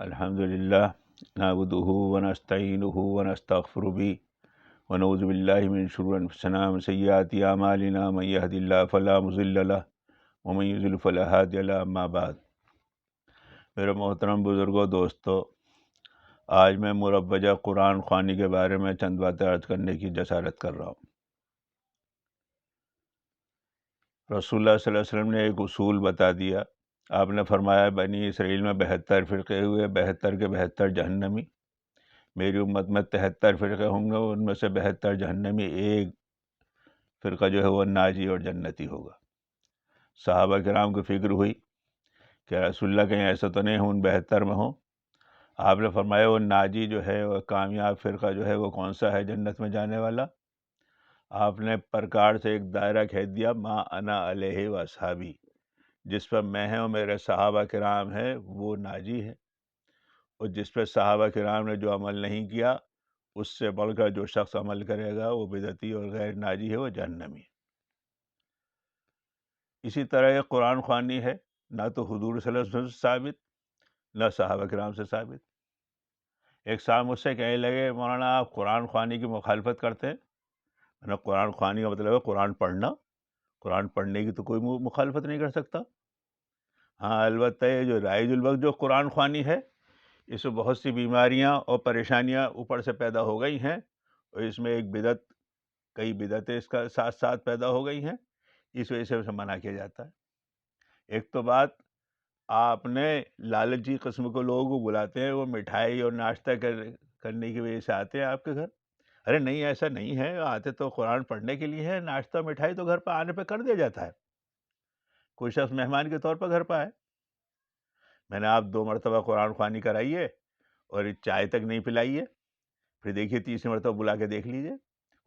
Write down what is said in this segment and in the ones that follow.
الحمد للہ نعبدہ ونستعینہ ونستغفر به ونعوذ باللہ من شرور انفسنا ومن سیئات اعمالنا من یهد اللہ فلا مضل له ومن یضلل فلا ہادی له اما بعد۔ میرے محترم بزرگوں، دوستو، آج میں مروجہ قرآن خوانی کے بارے میں چند باتیں عرض کرنے کی جسارت کر رہا ہوں۔ رسول اللہ صلی اللہ علیہ وسلم نے ایک اصول بتا دیا۔ آپ نے فرمایا بنی اسرائیل میں 72 فرقے ہوئے، 72 کے 72 جہنمی۔ میری امت میں 73 فرقے ہوں گے، ان میں سے 72 جہنمی، ایک فرقہ جو ہے وہ ناجی اور جنتی ہوگا۔ صحابہ کرام کو فکر ہوئی کہ رسول اللہ کہیں ایسا تو نہیں ہوں ان 72 میں ہوں۔ آپ نے فرمایا وہ ناجی جو ہے، وہ کامیاب فرقہ جو ہے وہ کون سا ہے جنت میں جانے والا؟ آپ نے پرکار سے ایک دائرہ کھینچ دیا، ما انا علیہ و اصحابی، جس پر میں ہیں اور میرے صحابہ کرام ہیں وہ ناجی ہے، اور جس پہ صحابہ کرام نے جو عمل نہیں کیا اس سے بڑھ کر جو شخص عمل کرے گا وہ بدعتی اور غیر ناجی ہے، وہ جہنمی ہے۔ اسی طرح یہ قرآن خوانی ہے، نہ تو حضور صلی اللہ علیہ وسلم سے ثابت، نہ صحابہ کرام سے ثابت۔ ایک صاحب مجھ سے کہنے لگے مولانا آپ قرآن خوانی کی مخالفت کرتے ہیں۔ میں نے قرآن خوانی کا مطلب ہے قرآن پڑھنا، قرآن پڑھنے کی تو کوئی مخالفت نہیں کر سکتا۔ ہاں البتہ یہ جو رائج الوقت جو قرآن خوانی ہے، اس میں بہت سی بیماریاں اور پریشانیاں اوپر سے پیدا ہو گئی ہیں، اور اس میں ایک بدعت، کئی بدعتیں اس کا ساتھ ساتھ پیدا ہو گئی ہیں، اس وجہ سے اسے منع کیا جاتا ہے۔ ایک تو بات، آپ نے لالچی قسم کے لوگوں کو بلاتے ہیں، وہ مٹھائی اور ناشتہ کرنے کی وجہ سے آتے ہیں آپ کے گھر۔ ارے نہیں، ایسا نہیں ہے، آتے تو قرآن پڑھنے کے لیے ہے، ناشتہ مٹھائی تو گھر پہ آنے پہ کر دیا جاتا ہے۔ کوئی شخص مہمان کے طور پر گھر پہ آئے، میں نے آپ 2 مرتبہ قرآن خوانی کرائیے اور چائے تک نہیں پلائیے، پھر دیکھیے تیسری مرتبہ بلا کے دیکھ لیجیے۔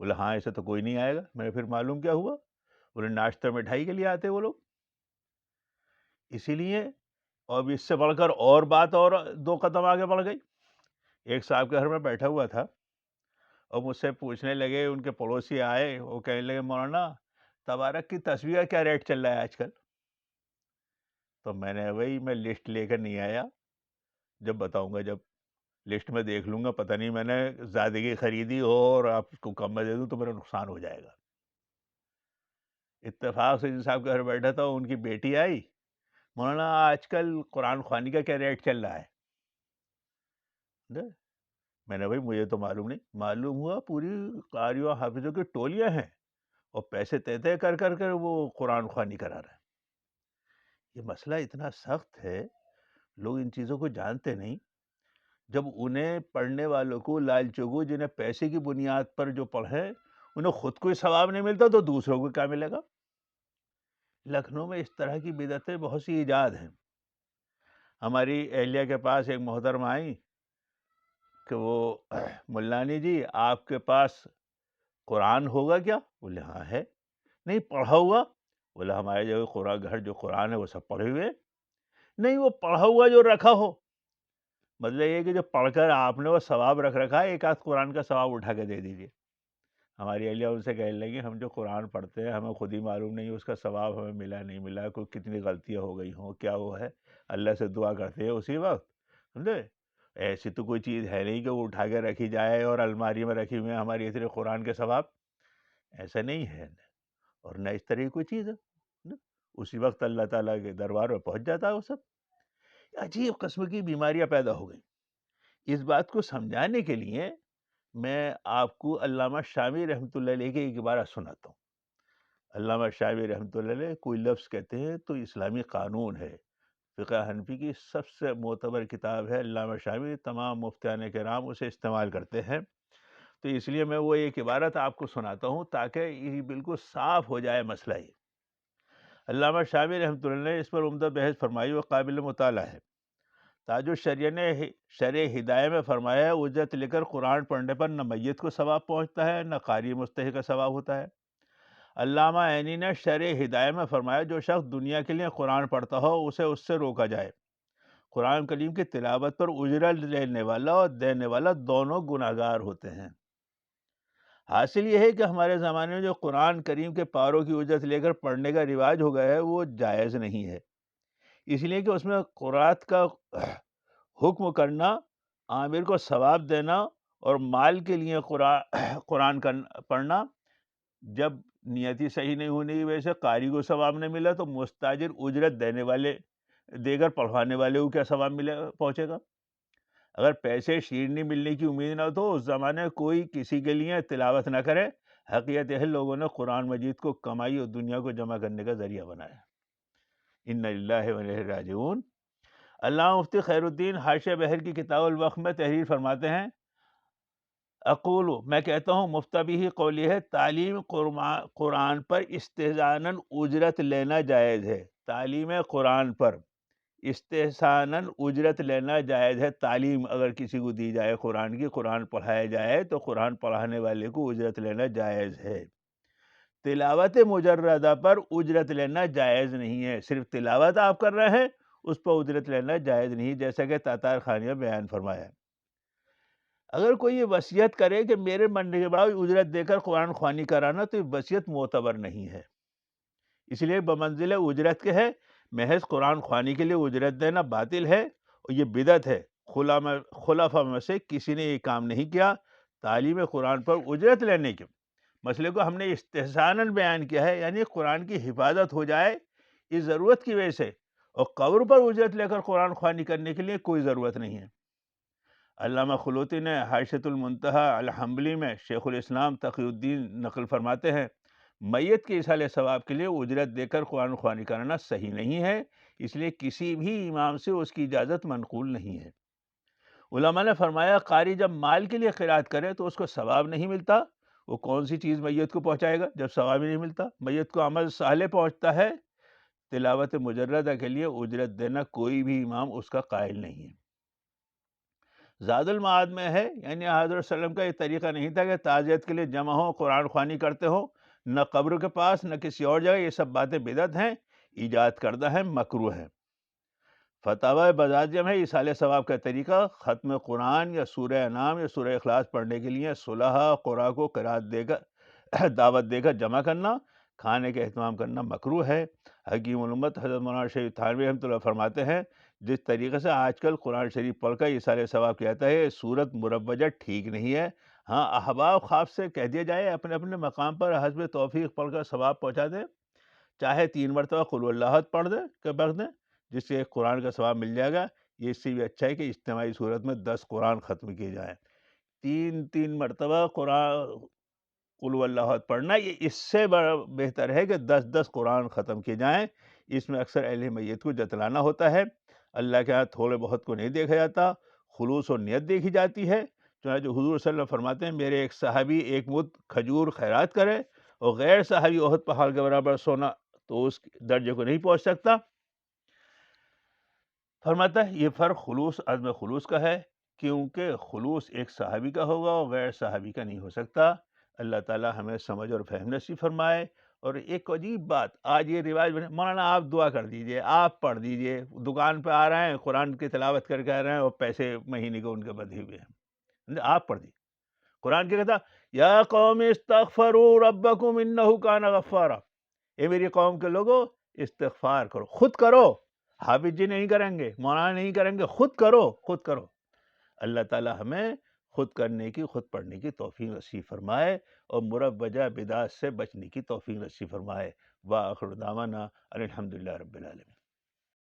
بولے ہاں ایسے تو کوئی نہیں آئے گا۔ میں نے پھر معلوم کیا ہوا؟ بولے ناشتہ مٹھائی کے لیے آتے وہ لوگ۔ اسی لیے، اور اب اس سے بڑھ کر اور بات اور 2 قدم آگے بڑھ گئی۔ ایک صاحب کے گھر میں بیٹھا ہوا تھا اور مجھ سے پوچھنے لگے، ان کے پڑوسی آئے، وہ کہنے لگے مولانا تبارک کی تصویر کا کیا ریٹ چل رہا ہے آج کل؟ تو میں نے میں لسٹ لے کر نہیں آیا، جب بتاؤں گا، جب لسٹ میں دیکھ لوں گا، پتہ نہیں میں نے زیادگی خریدی ہو اور آپ کو کم میں دے دوں تو میرا نقصان ہو جائے گا۔ اتفاق سے جن صاحب کے گھر بیٹھا تھا ان کی بیٹی آئی، مولانا آج کل قرآن خوانی کا کیا ریٹ چل رہا ہے؟ میں نے مجھے تو معلوم نہیں۔ معلوم ہوا پوری قاریوں حافظوں کی ٹولیاں ہیں اور پیسے طے کر کر کر وہ قرآن خوانی کرا رہے ہیں۔ یہ مسئلہ اتنا سخت ہے، لوگ ان چیزوں کو جانتے نہیں۔ جب انہیں پڑھنے والوں کو، لالچوں کو، جنہیں پیسے کی بنیاد پر جو پڑھے انہیں خود کوئی ثواب نہیں ملتا تو دوسروں کو کیا ملے گا؟ لکھنؤ میں اس طرح کی بدعتیں بہت سی ایجاد ہیں۔ ہماری اہلیہ کے پاس ایک محترمہ آئی کہ وہ ملانی جی آپ کے پاس قرآن ہوگا کیا؟ بولے ہاں ہے۔ نہیں پڑھا ہوا؟ بولا ہمارے جو قرآن گھر جو قرآن ہے وہ سب پڑھے ہوئے۔ نہیں وہ پڑھا ہوا جو رکھا ہو، مطلب یہ کہ جو پڑھ کر آپ نے وہ ثواب رکھ رکھا ہے، ایک آدھ قرآن کا ثواب اٹھا کے دے دیجیے۔ ہماری اہلیہ ان سے کہنے لگی ہم جو قرآن پڑھتے ہیں ہمیں خود ہی معلوم نہیں اس کا ثواب ہمیں ملا نہیں ملا، کوئی کتنی غلطیاں ہو گئی ہوں، کیا وہ ہے، اللہ سے دعا کرتے ہیں اسی وقت، سمجھے؟ ایسی تو کوئی چیز ہے نہیں کہ وہ اٹھا کے رکھی جائے اور الماری میں رکھی ہوئی ہیں ہماری اتنے قرآن کے ثواب، ایسا نہیں ہے، اور نہ اس طرح کی کوئی چیز ہے۔ اسی وقت اللہ تعالیٰ کے دربار میں پہنچ جاتا ہے وہ سب۔ عجیب قسم کی بیماریاں پیدا ہو گئی۔ اس بات کو سمجھانے کے لیے میں آپ کو علامہ شامی رحمۃ اللہ علیہ کے ایک عبارہ سناتا ہوں۔ علامہ شامی رحمۃ اللہ علیہ کوئی لفظ کہتے ہیں تو اسلامی قانون ہے، فقہ حنفی کی سب سے معتبر کتاب ہے۔ علامہ شامی تمام مفتیان کرام اسے استعمال کرتے ہیں، تو اس لیے میں وہ ایک عبارت آپ کو سناتا ہوں تاکہ یہ بالکل صاف ہو جائے مسئلہ۔ یہ علامہ شامی رحمۃ اللہ نے اس پر عمدہ بحث فرمائی و قابل مطالعہ ہے۔ تاج الشریعہ نے شرح ہدایہ میں فرمایا ہے اجرت لے کر قرآن پڑھنے پر نہ میت کو ثواب پہنچتا ہے نہ قاری مستحق کا ثواب ہوتا ہے۔ علامہ عینی نے شرح ہدایہ میں فرمایا جو شخص دنیا کے لیے قرآن پڑھتا ہو اسے اس سے روکا جائے۔ قرآن کریم کی تلاوت پر اجرت لینے والا اور دینے والا دونوں گناہگار ہوتے ہیں۔ حاصل یہ ہے کہ ہمارے زمانے میں جو قرآن کریم کے پاروں کی اجرت لے کر پڑھنے کا رواج ہو گیا ہے وہ جائز نہیں ہے، اس لیے کہ اس میں قرآت کا حکم کرنا، عامر کو ثواب دینا اور مال کے لیے قرآن پڑھنا، جب نیتی صحیح نہیں ہونے کی وجہ سے قاری کو ثواب نہیں ملا تو مستاجر اجرت دینے والے دے کر پڑھوانے والے کو کیا ثواب پہنچے گا؟ اگر پیسے شیرنی ملنے کی امید نہ ہو تو اس زمانے میں کوئی کسی کے لیے تلاوت نہ کرے۔ حقیقت ہے لوگوں نے قرآن مجید کو کمائی اور دنیا کو جمع کرنے کا ذریعہ بنایا۔ ان للہ و انا الیہ راجعون۔ علامہ مفتی خیر الدین حاشیہ بحر کی کتاب الوقف میں تحریر فرماتے ہیں، اقول، میں کہتا ہوں، مفتبی قولی ہے، تعلیم قرآن پر استحساناً اجرت لینا جائز ہے۔ تعلیم قرآن پر استحساناً اجرت لینا جائز ہے۔ تعلیم اگر کسی کو دی جائے قرآن کی، قرآن پڑھایا جائے تو قرآن پڑھانے والے کو اجرت لینا جائز ہے۔ تلاوت مجردہ پر اجرت لینا جائز نہیں ہے۔ صرف تلاوت آپ کر رہے ہیں، اس پر اجرت لینا جائز نہیں، جیسا کہ تاتار خانی میں بیان فرمایا ہے۔ اگر کوئی یہ وصیت کرے کہ میرے مرنے کے بعد اجرت دے کر قرآن خوانی کرانا، تو یہ وصیت معتبر نہیں ہے، اس لیے بمنزل اجرت کے ہے۔ محض قرآن خوانی کے لیے اجرت دینا باطل ہے اور یہ بدعت ہے۔ خلفاء میں سے کسی نے یہ کام نہیں کیا۔ تعلیم قرآن پر اجرت لینے کے مسئلے کو ہم نے استحساناً بیان کیا ہے، یعنی قرآن کی حفاظت ہو جائے اس ضرورت کی وجہ سے، اور قبر پر اجرت لے کر قرآن خوانی کرنے کے لیے کوئی ضرورت نہیں ہے۔ علامہ خلوتی نے حاشیۃ المنتہی الحنبلی میں شیخ الاسلام تقی الدین نقل فرماتے ہیں، میت کے اصالہ ثواب کے لیے اجرت دے کر قرآن خوانی کرانا صحیح نہیں ہے، اس لیے کسی بھی امام سے اس کی اجازت منقول نہیں ہے۔ علماء نے فرمایا، قاری جب مال کے لیے قرات کرے تو اس کو ثواب نہیں ملتا، وہ کون سی چیز میت کو پہنچائے گا جب ثواب ہی نہیں ملتا؟ میت کو عمل صالح پہنچتا ہے۔ تلاوت مجردہ کے لیے اجرت دینا کوئی بھی امام اس کا قائل نہیں ہے۔ زاد المعاد میں ہے، یعنی حضرت صلی اللہ علیہ وسلم کا یہ طریقہ نہیں تھا کہ تعزیت کے لیے جمع ہو قرآن خوانی کرتے ہو، نہ قبر کے پاس نہ کسی اور جگہ۔ یہ سب باتیں بدعت ہیں، ایجاد کردہ ہیں، مکروہ ہیں۔ فتاوی بزازیہ میں اصالہ ثواب کا طریقہ ختم قرآن یا سورہ انعام یا سورہ اخلاص پڑھنے کے لیے صلحاء قرآ کو قرات دے کر دعوت دے کر جمع کرنا، کھانے کا اہتمام کرنا مکروہ ہے۔ حکیم الامت حضرت مولانا شریف تھانوی رحمۃ اللہ فرماتے ہیں، جس طریقے سے آج کل قرآن شریف پڑھ کر اصالہ ثواب کہتا ہے، صورت مروجہ ٹھیک نہیں ہے۔ ہاں، احباب خواب سے کہہ دیا جائے اپنے اپنے مقام پر حسب توفیق پڑھ کر ثواب پہنچا دیں، چاہے 3 مرتبہ قل اللہ پڑھ دیں جس سے قرآن کا ثواب مل جائے گا۔ یہ اس سے بھی اچھا ہے کہ اجتماعی صورت میں 10 قرآن ختم کیے جائیں۔ 3 مرتبہ قرآن قل اللہ پڑھنا، یہ اس سے بہتر ہے کہ 10 قرآن ختم کیے جائیں۔ اس میں اکثر اہل میت کو جتلانا ہوتا ہے، اللہ کے ہاں تھوڑے بہت کو نہیں دیکھا جاتا، خلوص و نیت دیکھی جاتی ہے۔ چنانچہ حضور صلی اللہ علیہ وسلم فرماتے ہیں، میرے ایک صحابی ایک مد کھجور خیرات کرے اور غیر صحابی احد پہاڑ کے برابر سونا تو اس درجے کو نہیں پہنچ سکتا۔ فرماتا ہے یہ فرق خلوص عزم خلوص کا ہے، کیونکہ خلوص ایک صحابی کا ہوگا اور غیر صحابی کا نہیں ہو سکتا۔ اللہ تعالی ہمیں سمجھ اور فہم نصیب فرمائے۔ اور ایک عجیب بات، آج یہ رواج بنے، مولانا آپ دعا کر دیجئے، آپ پڑھ دیجئے، دکان پہ آ رہے ہیں قرآن کی تلاوت کر کے آ رہے ہیں اور پیسے مہینے کے ان کے بدھے ہوئے ہیں، آپ پڑھ دیجئے۔ قرآن کیا کہتا، یا قوم استغفروا ربکم انہ کان غفارا، اے میری قوم کے لوگوں استغفار کرو، خود کرو، حافظ جی نہیں کریں گے، مولانا نہیں کریں گے، خود کرو، خود کرو۔ اللہ تعالی ہمیں خود کرنے کی، خود پڑھنے کی توفیق نصیب فرمائے اور مروجہ بدعات سے بچنے کی توفیق نصیب فرمائے۔ وآخر دعوانا ان الحمدللہ رب العالمین۔